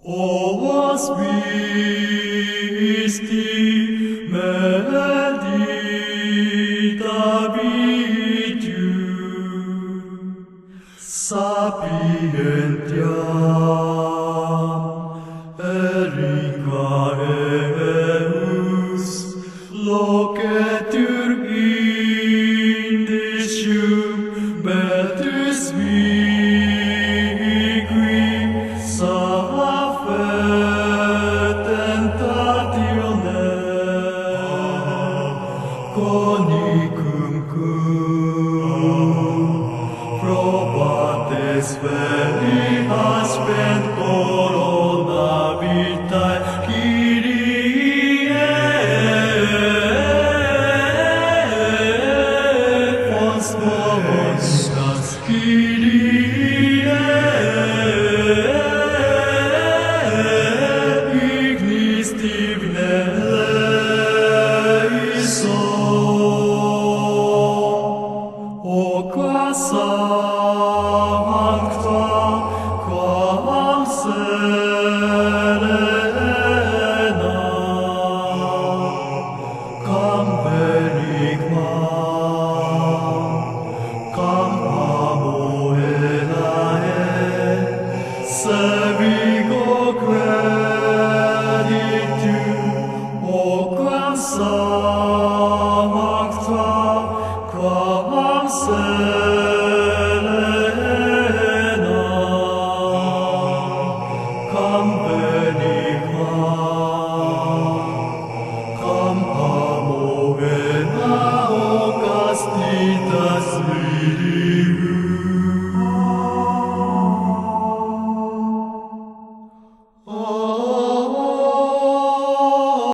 O Christi meditavitium, sapientiam erica eus loquetur indicium beatus viqui tentatione conicum cum probates veritas spent corona vitae Kyrie quos vobiscas Kyrie ignis divine eleison o qua